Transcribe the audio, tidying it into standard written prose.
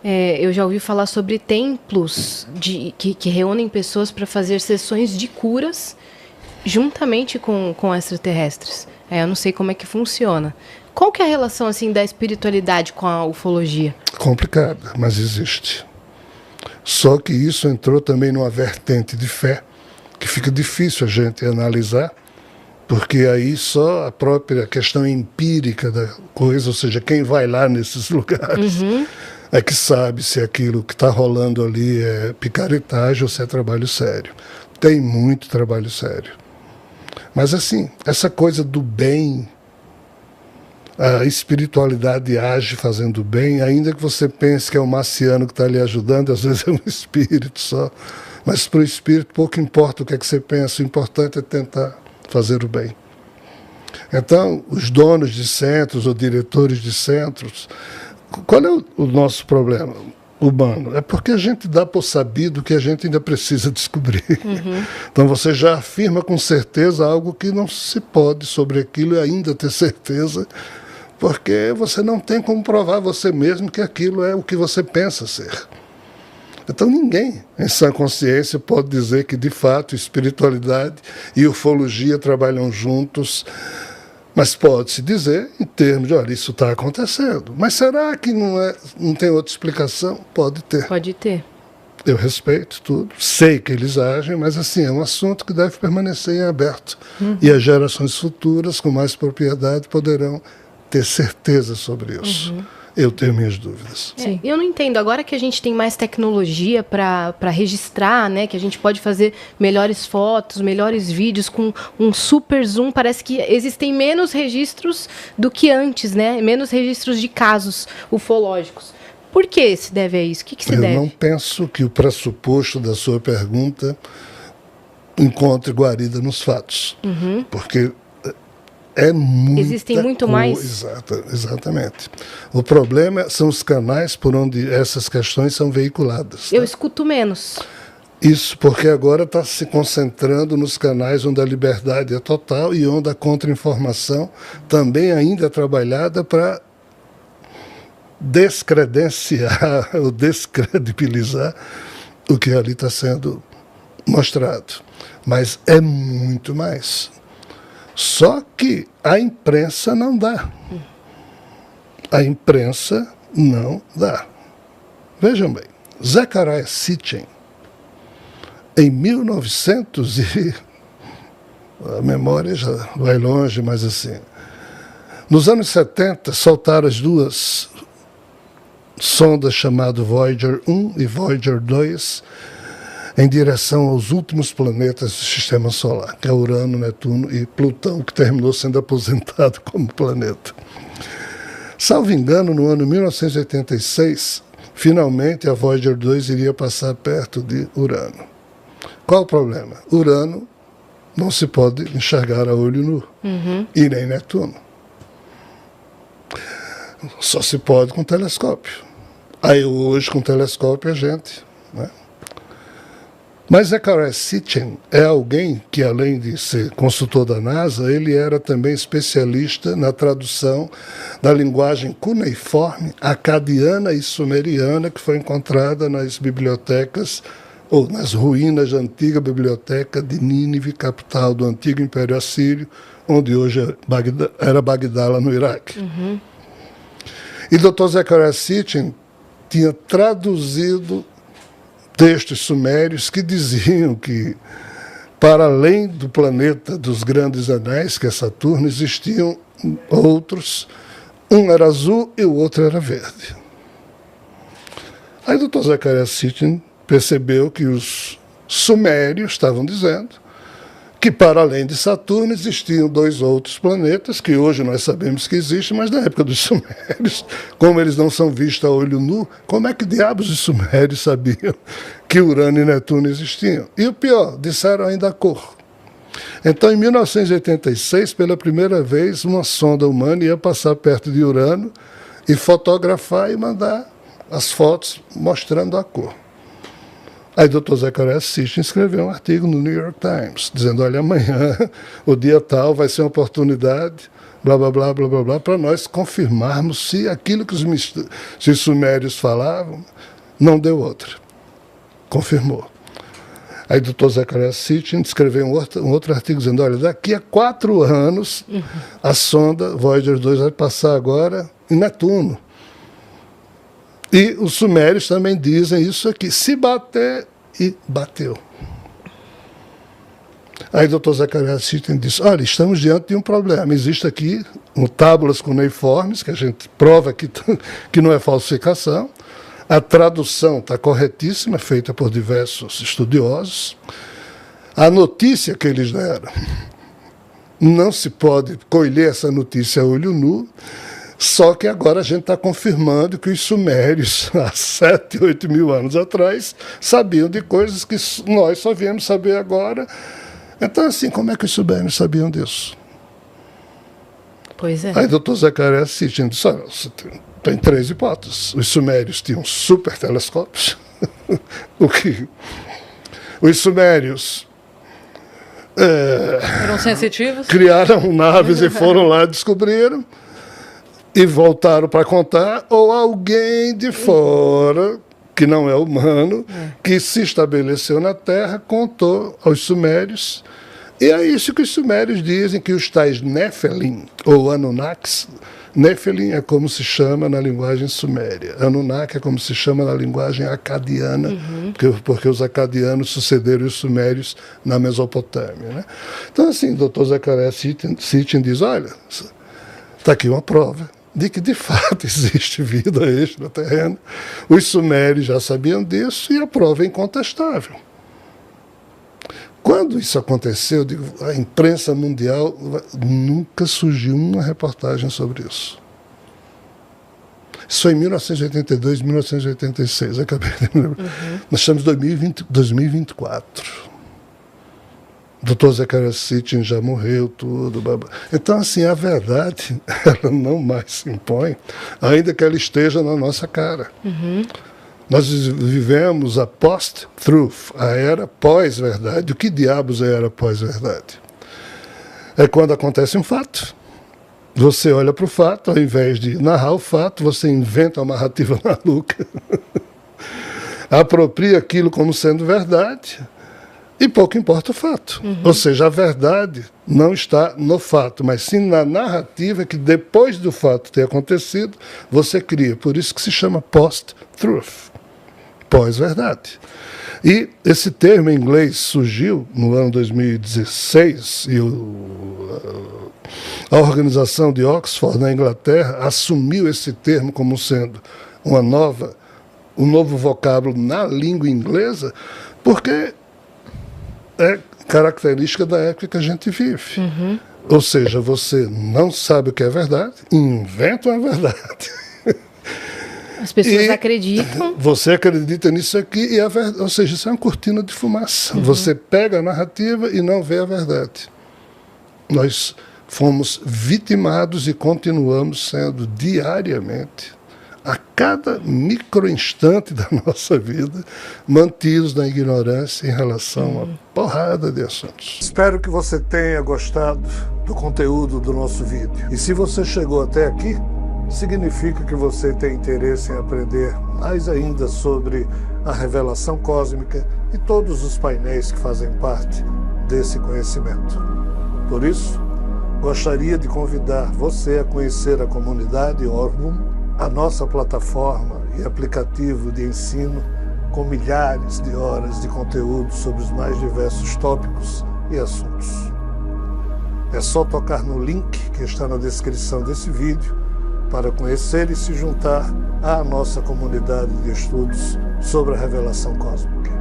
Eu já ouvi falar sobre templos que reúnem pessoas para fazer sessões de curas juntamente com extraterrestres. Eu não sei como é que funciona. Qual que é a relação assim da espiritualidade com a ufologia? Complicada, mas existe. Só que isso entrou também numa vertente de fé, que fica difícil a gente analisar, porque aí só a própria questão empírica da coisa, ou seja, quem vai lá nesses lugares, é que sabe se aquilo que está rolando ali é picaretagem ou se é trabalho sério. Tem muito trabalho sério. Mas assim, essa coisa do bem, a espiritualidade age fazendo bem, ainda que você pense que é um marciano que está lhe ajudando, às vezes é um espírito só. Mas para o espírito pouco importa o que é que você pensa, o importante é tentar fazer o bem. Então, os donos de centros ou diretores de centros, qual é o nosso problema humano? É porque a gente dá por sabido que a gente ainda precisa descobrir. Então você já afirma com certeza algo que não se pode sobre aquilo e ainda ter certeza, porque você não tem como provar você mesmo que aquilo é o que você pensa ser. Então ninguém, em sã consciência, pode dizer que, de fato, espiritualidade e ufologia trabalham juntos, mas pode-se dizer em termos de, olha, isso está acontecendo. Mas será que não tem outra explicação? Pode ter. Pode ter. Eu respeito tudo, sei que eles agem, mas assim, é um assunto que deve permanecer em aberto. E as gerações futuras, com mais propriedade, poderão ter certeza sobre isso. Eu tenho minhas dúvidas. Eu não entendo. Agora que a gente tem mais tecnologia para registrar, né, que a gente pode fazer melhores fotos, melhores vídeos com um super zoom, parece que existem menos registros do que antes, né? Menos registros de casos ufológicos. Por que se deve a isso? O que se deve? Eu não penso que o pressuposto da sua pergunta encontre guarida nos fatos. Porque é muito. Existem muito mais? Exatamente. O problema são os canais por onde essas questões são veiculadas. Eu escuto menos. Isso porque agora está se concentrando nos canais onde a liberdade é total e onde a contra-informação também ainda é trabalhada para descredenciar ou descredibilizar o que ali está sendo mostrado. Mas é muito mais. Só que a imprensa não dá. A imprensa não dá. Vejam bem, Zecharia Sitchin, em 1900 a memória já vai longe, mas assim, nos anos 70 soltaram as duas sondas chamadas Voyager 1 e Voyager 2 em direção aos últimos planetas do Sistema Solar, que é Urano, Netuno e Plutão, que terminou sendo aposentado como planeta. Salvo engano, no ano 1986, finalmente a Voyager 2 iria passar perto de Urano. Qual o problema? Urano não se pode enxergar a olho nu, e nem Netuno. Só se pode com telescópio. Aí hoje, com telescópio, a gente... né? Mas Zecharia Sitchin é alguém que, além de ser consultor da NASA, ele era também especialista na tradução da linguagem cuneiforme, acadiana e sumeriana, que foi encontrada nas bibliotecas, ou nas ruínas da antiga biblioteca de Nínive, capital do antigo Império Assírio, onde hoje era Bagdá, lá no Iraque. E o Dr. Zecharia Sitchin tinha traduzido textos sumérios que diziam que, para além do planeta dos grandes anéis, que é Saturno, existiam outros. Um era azul e o outro era verde. Aí o Dr. Zecharia Sitchin percebeu que os sumérios estavam dizendo que, para além de Saturno, existiam dois outros planetas, que hoje nós sabemos que existem, mas na época dos sumérios, como eles não são vistos a olho nu, como é que diabos os sumérios sabiam que Urano e Netuno existiam? E o pior, disseram ainda a cor. Então, em 1986, pela primeira vez, uma sonda humana ia passar perto de Urano e fotografar e mandar as fotos mostrando a cor. Aí o Dr. Zecharia Sitchin escreveu um artigo no New York Times, dizendo, olha, amanhã, o dia tal, vai ser uma oportunidade, blá, blá, blá, blá, blá, blá, para nós confirmarmos se aquilo que os sumérios falavam não deu outra. Confirmou. Aí o Dr. Zecharia Sitchin escreveu um outro artigo dizendo, olha, daqui a 4 anos a sonda Voyager 2 vai passar agora em Netuno. E os sumérios também dizem isso aqui, se bater, e bateu. Aí o Dr. Zecharia Sitchin disse, olha, estamos diante de um problema, existe aqui tábulas cuneiformes, que a gente prova que não é falsificação, a tradução está corretíssima, feita por diversos estudiosos. A notícia que eles deram, não se pode colher essa notícia a olho nu, só que agora a gente está confirmando que os sumérios, há 7, 8 mil anos atrás, sabiam de coisas que nós só viemos saber agora. Então, assim, como é que os sumérios sabiam disso? Pois é. Aí o Dr. Zecharia Sitchin disse, olha, tem 3 hipóteses. Os sumérios tinham super telescópios. Os sumérios eram sensitivos? Criaram naves e foram lá e descobriram. E voltaram para contar. Ou alguém de fora, que não é humano, que se estabeleceu na Terra, contou aos sumérios. E é isso que os sumérios dizem, que os tais Nephilim, ou Anunnakis, Nephilim é como se chama na linguagem suméria, Anunnaki é como se chama na linguagem acadiana, porque os acadianos sucederam os sumérios na Mesopotâmia. Né? Então, assim, o Dr. Zecharia Sitchin diz, olha, está aqui uma prova de que, de fato, existe vida extraterrena. Os sumérios já sabiam disso e a prova é incontestável. Quando isso aconteceu, a imprensa mundial nunca surgiu uma reportagem sobre isso. Isso foi em 1982, 1986, acabei de lembrar. Nós estamos em 2024. O Dr. Zecharia Sitchin já morreu, tudo. Babá. Então, assim, a verdade, ela não mais se impõe, ainda que ela esteja na nossa cara. Nós vivemos a post-truth, a era pós-verdade. O que diabos é a era pós-verdade? É quando acontece um fato. Você olha para o fato, ao invés de narrar o fato, você inventa uma narrativa maluca. Apropria aquilo como sendo verdade e pouco importa o fato. Ou seja, a verdade não está no fato, mas sim na narrativa que depois do fato ter acontecido, você cria. Por isso que se chama post-truth. Pós-verdade. E esse termo em inglês surgiu no ano 2016 e a organização de Oxford, na Inglaterra, assumiu esse termo como sendo um novo vocábulo na língua inglesa, porque é característica da época que a gente vive. Ou seja, você não sabe o que é verdade, inventa uma verdade. As pessoas acreditam. Você acredita nisso aqui, e a verdade, ou seja, isso é uma cortina de fumaça. Você pega a narrativa e não vê a verdade. Nós fomos vitimados e continuamos sendo diariamente, a cada microinstante da nossa vida, mantidos na ignorância em relação a uma porrada de assuntos. Espero que você tenha gostado do conteúdo do nosso vídeo. E se você chegou até aqui, significa que você tem interesse em aprender mais ainda sobre a revelação cósmica e todos os painéis que fazem parte desse conhecimento. Por isso, gostaria de convidar você a conhecer a comunidade Orbum, a nossa plataforma e aplicativo de ensino com milhares de horas de conteúdo sobre os mais diversos tópicos e assuntos. É só tocar no link que está na descrição desse vídeo para conhecer e se juntar à nossa comunidade de estudos sobre a revelação cósmica.